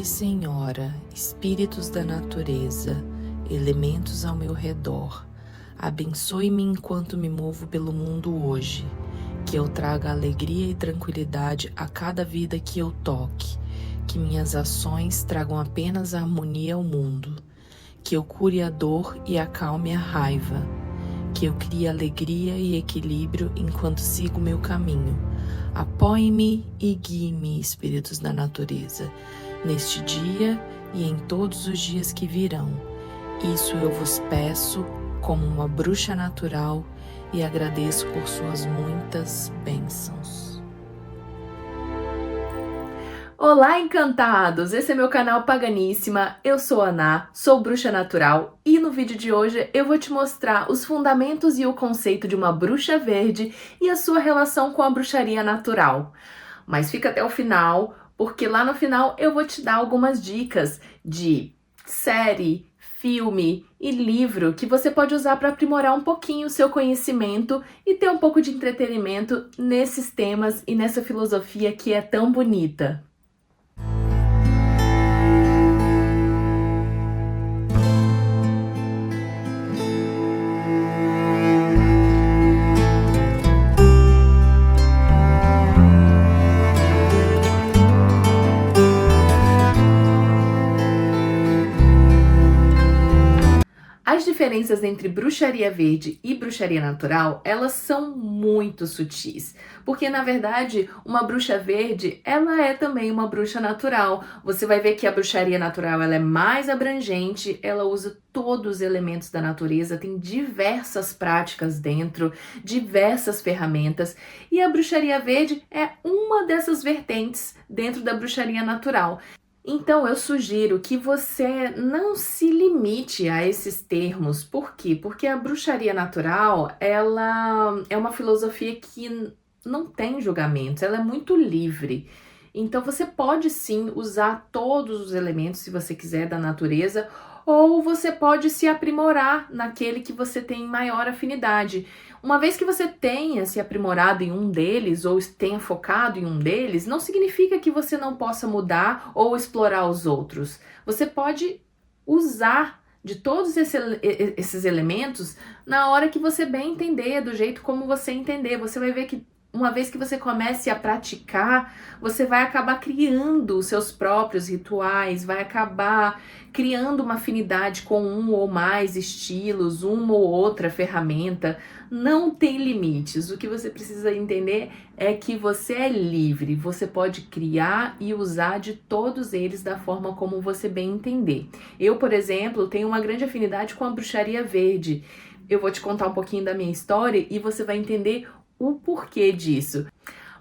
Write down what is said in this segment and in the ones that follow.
Senhora, espíritos da natureza, elementos ao meu redor, abençoe-me enquanto me movo pelo mundo hoje, que eu traga alegria e tranquilidade a cada vida que eu toque, que minhas ações tragam apenas a harmonia ao mundo, que eu cure a dor e acalme a raiva, que eu crie alegria e equilíbrio enquanto sigo meu caminho. Apoie-me e guie-me, espíritos da natureza, neste dia e em todos os dias que virão. Isso eu vos peço como uma bruxa natural e agradeço por suas muitas bênçãos. Olá, encantados! Esse é meu canal Paganíssima, eu sou a Ana, sou bruxa natural e no vídeo de hoje eu vou te mostrar os fundamentos e o conceito de uma bruxa verde e a sua relação com a bruxaria natural. Mas fica até o final, porque lá no final eu vou te dar algumas dicas de série, filme e livro que você pode usar para aprimorar um pouquinho o seu conhecimento e ter um pouco de entretenimento nesses temas e nessa filosofia que é tão bonita. As diferenças entre bruxaria verde e bruxaria natural, elas são muito sutis, porque na verdade uma bruxa verde, ela é também uma bruxa natural. Você vai ver que a bruxaria natural ela é mais abrangente, ela usa todos os elementos da natureza, tem diversas práticas dentro, diversas ferramentas, e a bruxaria verde é uma dessas vertentes dentro da bruxaria natural. Então, eu sugiro que você não se limite a esses termos. Por quê? Porque a bruxaria natural, ela é uma filosofia que não tem julgamentos, ela é muito livre. Então, você pode sim usar todos os elementos, se você quiser, da natureza, ou você pode se aprimorar naquele que você tem maior afinidade. Uma vez que você tenha se aprimorado em um deles ou tenha focado em um deles, não significa que você não possa mudar ou explorar os outros. Você pode usar de todos esses elementos na hora que você bem entender, do jeito como você entender. Você vai ver que uma vez que você comece a praticar, você vai acabar criando os seus próprios rituais, vai acabar criando uma afinidade com um ou mais estilos, uma ou outra ferramenta. Não tem limites. O que você precisa entender é que você é livre, você pode criar e usar de todos eles da forma como você bem entender. Eu, por exemplo, tenho uma grande afinidade com a bruxaria verde. Eu vou te contar um pouquinho da minha história e você vai entender o porquê disso.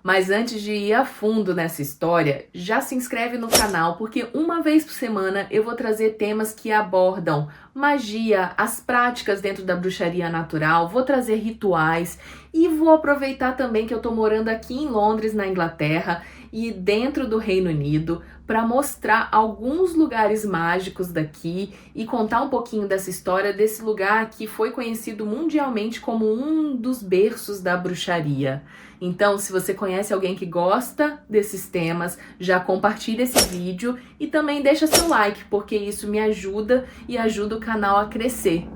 Mas antes de ir a fundo nessa história, já se inscreve no canal, porque uma vez por semana eu vou trazer temas que abordam magia, as práticas dentro da bruxaria natural, vou trazer rituais e vou aproveitar também que eu tô morando aqui em Londres, na Inglaterra, e dentro do Reino Unido, para mostrar alguns lugares mágicos daqui e contar um pouquinho dessa história desse lugar que foi conhecido mundialmente como um dos berços da bruxaria. Então, se você conhece alguém que gosta desses temas, já compartilha esse vídeo e também deixa seu like, porque isso me ajuda e ajuda o canal a crescer.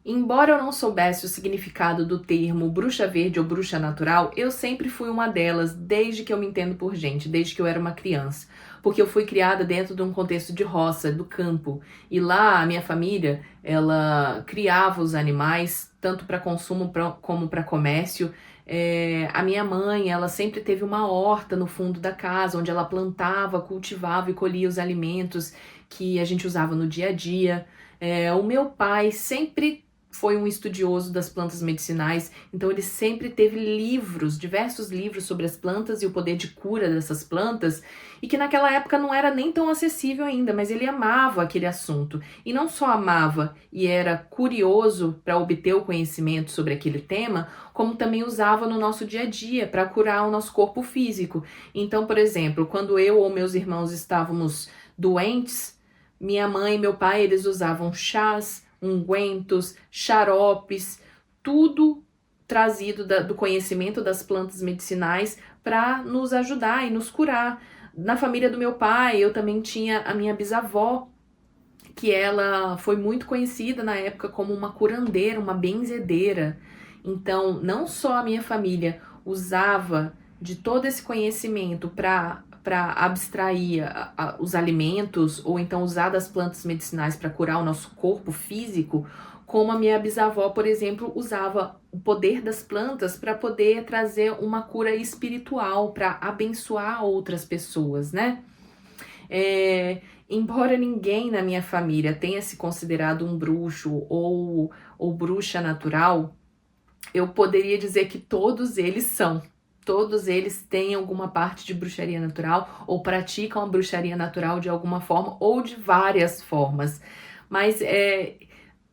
Embora eu não soubesse o significado do termo bruxa verde ou bruxa natural, eu sempre fui uma delas, desde que eu me entendo por gente, desde que eu era uma criança. Porque eu fui criada dentro de um contexto de roça, do campo. E lá, a minha família, ela criava os animais, tanto para consumo como para comércio. A minha mãe, ela sempre teve uma horta no fundo da casa, onde ela plantava, cultivava e colhia os alimentos que a gente usava no dia a dia. O meu pai sempre foi um estudioso das plantas medicinais, então ele sempre teve livros, diversos livros sobre as plantas e o poder de cura dessas plantas, e que naquela época não era nem tão acessível ainda, mas ele amava aquele assunto. E não só amava e era curioso para obter o conhecimento sobre aquele tema, como também usava no nosso dia a dia para curar o nosso corpo físico. Então, por exemplo, quando eu ou meus irmãos estávamos doentes, minha mãe e meu pai, eles usavam chás, ungüentos, xaropes, tudo trazido do conhecimento das plantas medicinais para nos ajudar e nos curar Na família do meu pai, eu também tinha a minha bisavó, que ela foi muito conhecida na época como uma curandeira, uma benzedeira. Então, não só a minha família usava de todo esse conhecimento para abstrair os alimentos, ou então usar das plantas medicinais para curar o nosso corpo físico, como a minha bisavó, por exemplo, usava o poder das plantas para poder trazer uma cura espiritual, para abençoar outras pessoas, né? Embora ninguém na minha família tenha se considerado um bruxo ou bruxa natural, eu poderia dizer que todos eles são. Todos eles têm alguma parte de bruxaria natural ou praticam a bruxaria natural de alguma forma ou de várias formas. Mas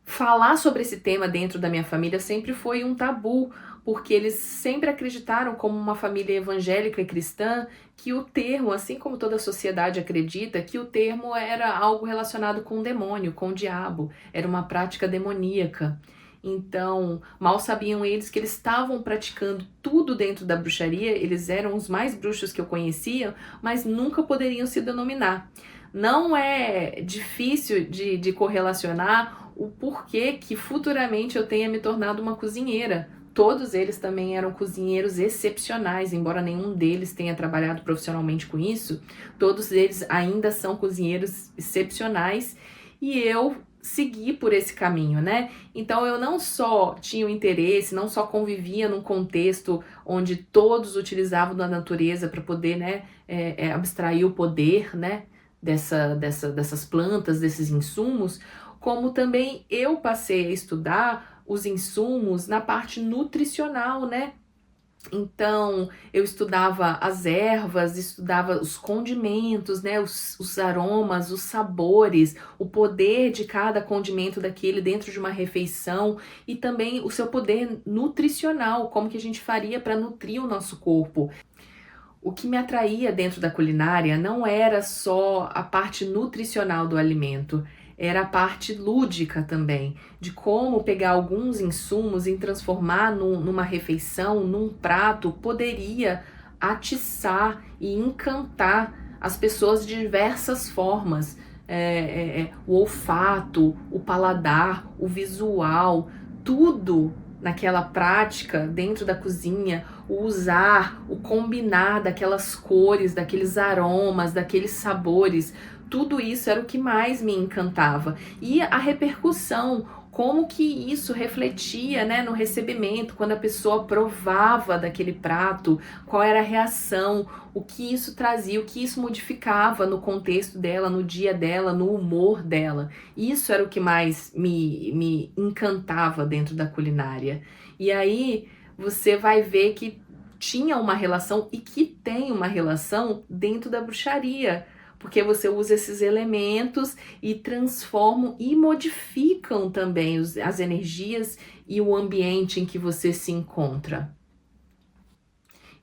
falar sobre esse tema dentro da minha família sempre foi um tabu, porque eles sempre acreditaram, como uma família evangélica e cristã, que o termo, assim como toda a sociedade acredita, que o termo era algo relacionado com o demônio, com o diabo, era uma prática demoníaca. Então, mal sabiam eles que eles estavam praticando tudo dentro da bruxaria, eles eram os mais bruxos que eu conhecia, mas nunca poderiam se denominar. Não é difícil de correlacionar o porquê que futuramente eu tenha me tornado uma cozinheira. Todos eles também eram cozinheiros excepcionais, embora nenhum deles tenha trabalhado profissionalmente com isso, todos eles ainda são cozinheiros excepcionais e eu segui por esse caminho, né? Então eu não só tinha o interesse, não só convivia num contexto onde todos utilizavam da natureza para poder, né, abstrair o poder, né, dessas plantas, desses insumos, como também eu passei a estudar os insumos na parte nutricional, né? Então, eu estudava as ervas, estudava os condimentos, né, os aromas, os sabores, o poder de cada condimento daquele dentro de uma refeição e também o seu poder nutricional, como que a gente faria para nutrir o nosso corpo. O que me atraía dentro da culinária não era só a parte nutricional do alimento, era a parte lúdica também, de como pegar alguns insumos e transformar numa refeição, num prato, poderia atiçar e encantar as pessoas de diversas formas. O olfato, o paladar, o visual, tudo naquela prática dentro da cozinha, o usar, o combinar daquelas cores, daqueles aromas, daqueles sabores, tudo isso era o que mais me encantava. E a repercussão, como que isso refletia, né, no recebimento, quando a pessoa provava daquele prato, qual era a reação, o que isso trazia, o que isso modificava no contexto dela, no dia dela, no humor dela. Isso era o que mais me encantava dentro da culinária. E aí você vai ver que tinha uma relação e que tem uma relação dentro da bruxaria, porque você usa esses elementos e transformam e modificam também as energias e o ambiente em que você se encontra.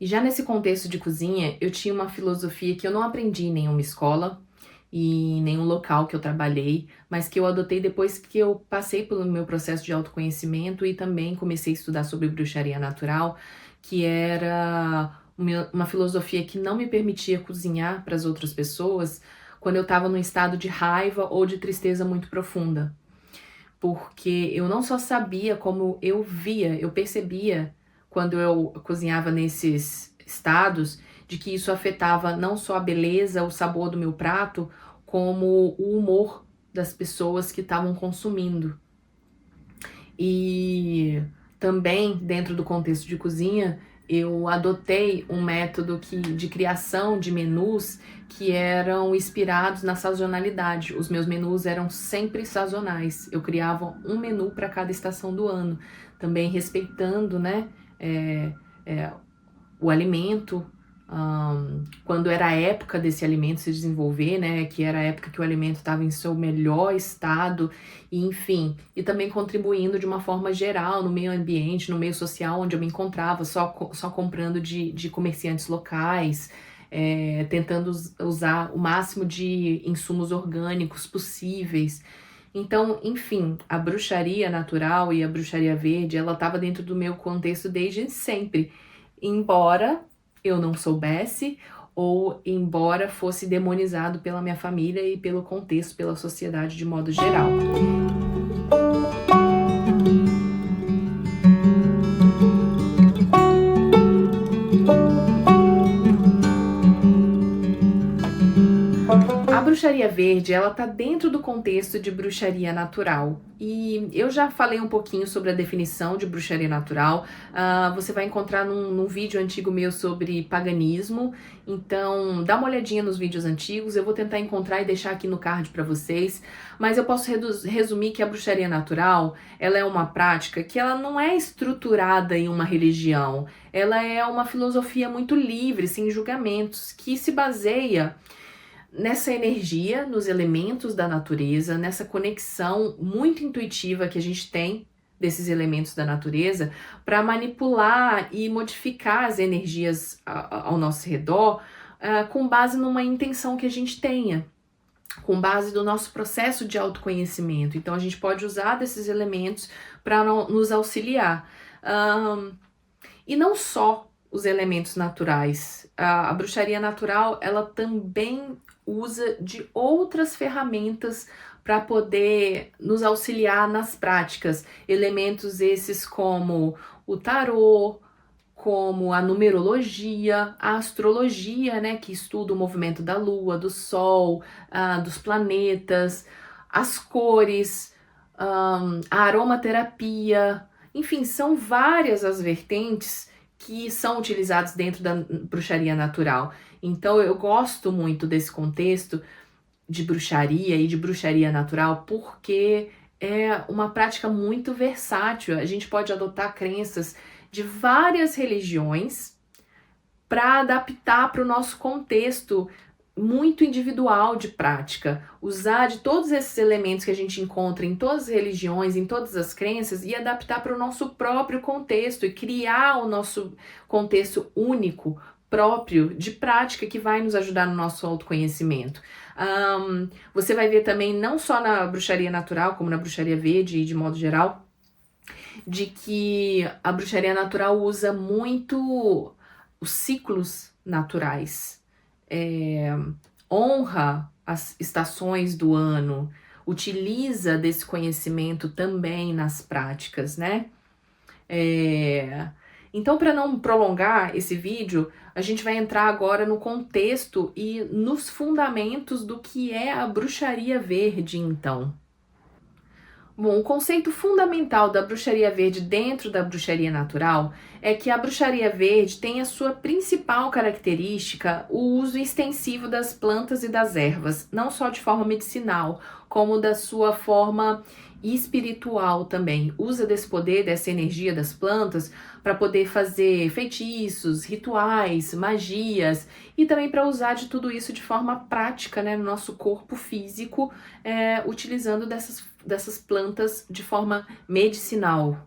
E já nesse contexto de cozinha, eu tinha uma filosofia que eu não aprendi em nenhuma escola e em nenhum local que eu trabalhei, mas que eu adotei depois que eu passei pelo meu processo de autoconhecimento e também comecei a estudar sobre bruxaria natural, que era uma filosofia que não me permitia cozinhar para as outras pessoas quando eu estava num estado de raiva ou de tristeza muito profunda. Porque eu não só sabia, como eu via, eu percebia quando eu cozinhava nesses estados, de que isso afetava não só a beleza, o sabor do meu prato, como o humor das pessoas que estavam consumindo. E também, dentro do contexto de cozinha, eu adotei um método de criação de menus que eram inspirados na sazonalidade. Os meus menus eram sempre sazonais. Eu criava um menu para cada estação do ano, também respeitando, né, o alimento, quando era a época desse alimento se desenvolver, né, que era a época que o alimento estava em seu melhor estado, e, enfim, e também contribuindo de uma forma geral no meio ambiente, no meio social onde eu me encontrava, só comprando de comerciantes locais, tentando usar o máximo de insumos orgânicos possíveis. Então, enfim, a bruxaria natural e a bruxaria verde, ela estava dentro do meu contexto desde sempre, embora eu não soubesse, ou embora fosse demonizado pela minha família e pelo contexto, pela sociedade de modo geral. A bruxaria verde, ela tá dentro do contexto de bruxaria natural. E eu já falei um pouquinho sobre a definição de bruxaria natural. Você vai encontrar num vídeo antigo meu sobre paganismo. Então, dá uma olhadinha nos vídeos antigos. Eu vou tentar encontrar e deixar aqui no card para vocês. Mas eu posso resumir que a bruxaria natural, ela é uma prática que ela não é estruturada em uma religião. Ela é uma filosofia muito livre, sem julgamentos, que se baseia nessa energia, nos elementos da natureza, nessa conexão muito intuitiva que a gente tem desses elementos da natureza para manipular e modificar as energias ao nosso redor com base numa intenção que a gente tenha, com base do nosso processo de autoconhecimento. Então a gente pode usar desses elementos para nos auxiliar. E não só os elementos naturais. A bruxaria natural, ela também usa de outras ferramentas para poder nos auxiliar nas práticas. Elementos esses como o tarô, como a numerologia, a astrologia, né, que estuda o movimento da lua, do sol, dos planetas, as cores, a aromaterapia, enfim, são várias as vertentes que são utilizados dentro da bruxaria natural. Então eu gosto muito desse contexto de bruxaria e de bruxaria natural porque é uma prática muito versátil. A gente pode adotar crenças de várias religiões para adaptar para o nosso contexto muito individual de prática, usar de todos esses elementos que a gente encontra em todas as religiões, em todas as crenças e adaptar para o nosso próprio contexto e criar o nosso contexto único, próprio, de prática que vai nos ajudar no nosso autoconhecimento. Você vai ver também, não só na bruxaria natural, como na bruxaria verde e de modo geral, de que a bruxaria natural usa muito os ciclos naturais. Honra as estações do ano, utiliza desse conhecimento também nas práticas, né? Então, para não prolongar esse vídeo, a gente vai entrar agora no contexto e nos fundamentos do que é a bruxaria verde, então. Bom, o conceito fundamental da bruxaria verde dentro da bruxaria natural é que a bruxaria verde tem a sua principal característica o uso extensivo das plantas e das ervas, não só de forma medicinal, como da sua forma espiritual também. Usa desse poder, dessa energia das plantas para poder fazer feitiços, rituais, magias e também para usar de tudo isso de forma prática, né, no nosso corpo físico, utilizando dessas plantas de forma medicinal.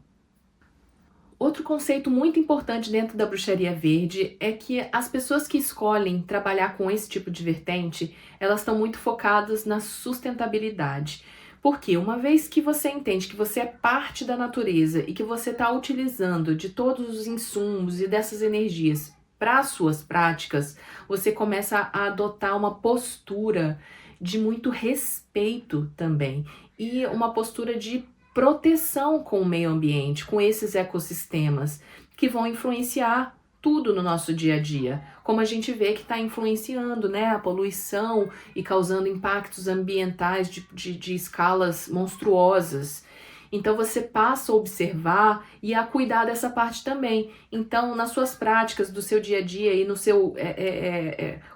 Outro conceito muito importante dentro da bruxaria verde é que as pessoas que escolhem trabalhar com esse tipo de vertente, elas estão muito focadas na sustentabilidade. Porque uma vez que você entende que você é parte da natureza e que você está utilizando de todos os insumos e dessas energias para as suas práticas, você começa a adotar uma postura de muito respeito também e uma postura de proteção com o meio ambiente, com esses ecossistemas que vão influenciar tudo no nosso dia a dia, como a gente vê que está influenciando, né, a poluição e causando impactos ambientais de escalas monstruosas. Então você passa a observar e a cuidar dessa parte também. Então, nas suas práticas do seu dia a dia e no seu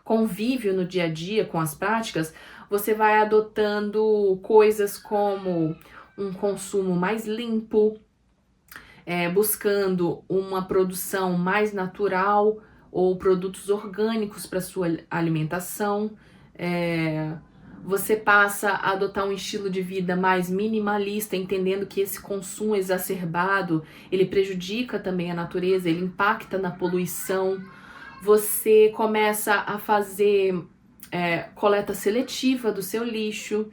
convívio no dia a dia com as práticas, você vai adotando coisas como um consumo mais limpo, buscando uma produção mais natural ou produtos orgânicos para sua alimentação. Você passa a adotar um estilo de vida mais minimalista, entendendo que esse consumo exacerbado, ele prejudica também a natureza, ele impacta na poluição. Você começa a fazer coleta seletiva do seu lixo.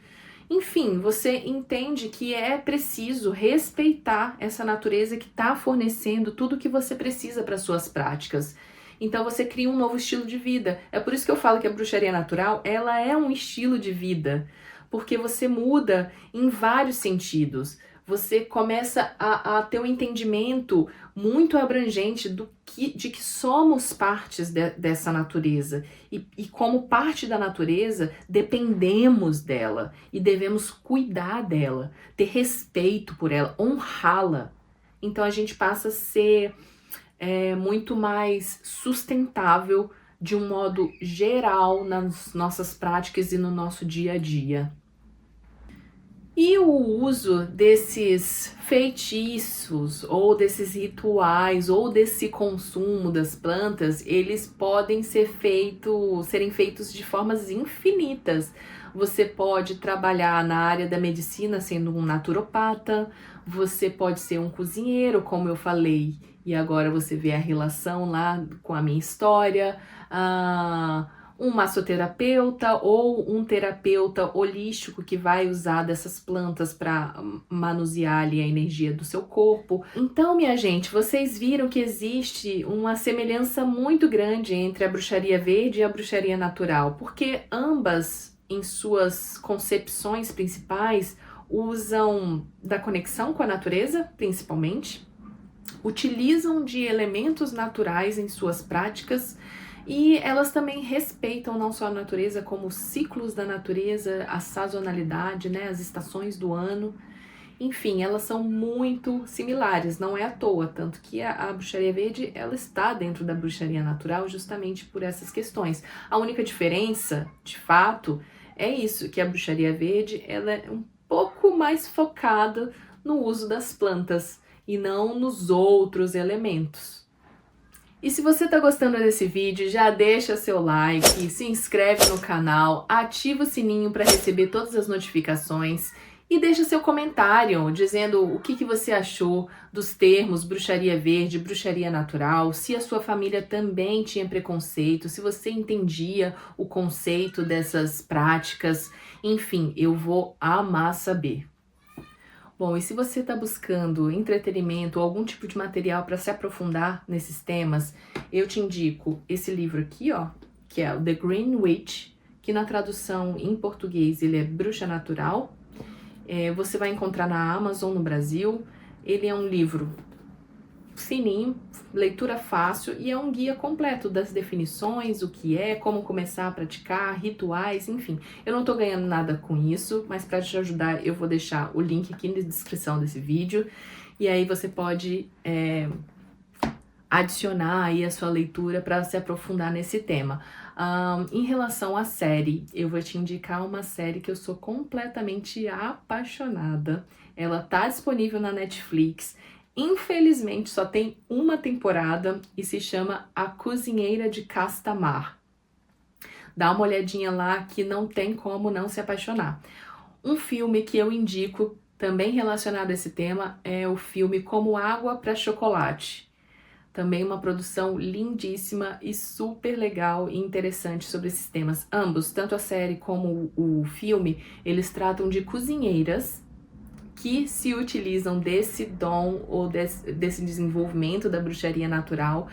Enfim, você entende que é preciso respeitar essa natureza que está fornecendo tudo o que você precisa para suas práticas. Então você cria um novo estilo de vida. É por isso que eu falo que a bruxaria natural, ela é um estilo de vida, porque você muda em vários sentidos. Você começa a ter um entendimento muito abrangente de que somos partes dessa natureza. E como parte da natureza, dependemos dela e devemos cuidar dela, ter respeito por ela, honrá-la. Então a gente passa a ser muito mais sustentável de um modo geral nas nossas práticas e no nosso dia a dia. E o uso desses feitiços, ou desses rituais, ou desse consumo das plantas, eles podem serem feitos de formas infinitas. Você pode trabalhar na área da medicina sendo um naturopata, você pode ser um cozinheiro, como eu falei, e agora você vê a relação lá com a minha história, um massoterapeuta ou um terapeuta holístico que vai usar dessas plantas para manusear ali a energia do seu corpo. Então, minha gente, vocês viram que existe uma semelhança muito grande entre a bruxaria verde e a bruxaria natural, porque ambas, em suas concepções principais, usam da conexão com a natureza, principalmente, utilizam de elementos naturais em suas práticas, e elas também respeitam não só a natureza, como os ciclos da natureza, a sazonalidade, né, as estações do ano. Enfim, elas são muito similares, não é à toa, tanto que a bruxaria verde, ela está dentro da bruxaria natural justamente por essas questões. A única diferença, de fato, é isso, que a bruxaria verde, ela é um pouco mais focada no uso das plantas e não nos outros elementos. E se você tá gostando desse vídeo, já deixa seu like, se inscreve no canal, ativa o sininho para receber todas as notificações e deixa seu comentário dizendo o que você achou dos termos bruxaria verde, bruxaria natural, se a sua família também tinha preconceito, se você entendia o conceito dessas práticas, enfim, eu vou amar saber. Bom, e se você está buscando entretenimento ou algum tipo de material para se aprofundar nesses temas, eu te indico esse livro aqui, ó, que é o The Green Witch, que na tradução em português ele é Bruxa Natural. Você vai encontrar na Amazon no Brasil. Ele é um livro fininho, leitura fácil e é um guia completo das definições, o que é, como começar a praticar, rituais, enfim. Eu não tô ganhando nada com isso, mas para te ajudar eu vou deixar o link aqui na descrição desse vídeo e aí você pode adicionar aí a sua leitura para se aprofundar nesse tema. Em relação à série, eu vou te indicar uma série que eu sou completamente apaixonada. Ela tá disponível na Netflix. Infelizmente, só tem uma temporada e se chama A Cozinheira de Castamar. Dá uma olhadinha lá que não tem como não se apaixonar. Um filme que eu indico, também relacionado a esse tema, é o filme Como Água para Chocolate. Também uma produção lindíssima e super legal e interessante sobre esses temas. Ambos, tanto a série como o filme, eles tratam de cozinheiras que se utilizam desse dom ou desse desenvolvimento da bruxaria natural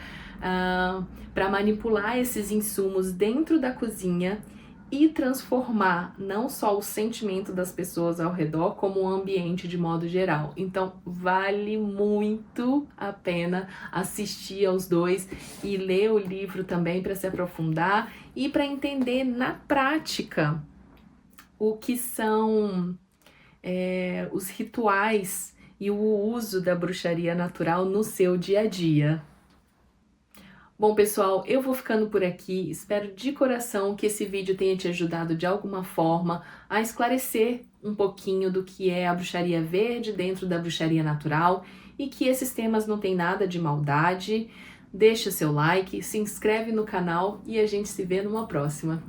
para manipular esses insumos dentro da cozinha e transformar não só o sentimento das pessoas ao redor, como o ambiente de modo geral. Então, vale muito a pena assistir aos dois e ler o livro também para se aprofundar e para entender na prática o que são os rituais e o uso da bruxaria natural no seu dia a dia. Bom, pessoal, eu vou ficando por aqui. Espero de coração que esse vídeo tenha te ajudado de alguma forma a esclarecer um pouquinho do que é a bruxaria verde dentro da bruxaria natural e que esses temas não tem nada de maldade. Deixa seu like, se inscreve no canal e a gente se vê numa próxima.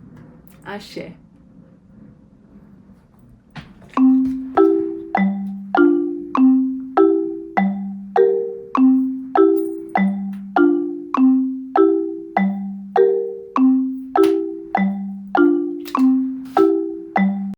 Axé!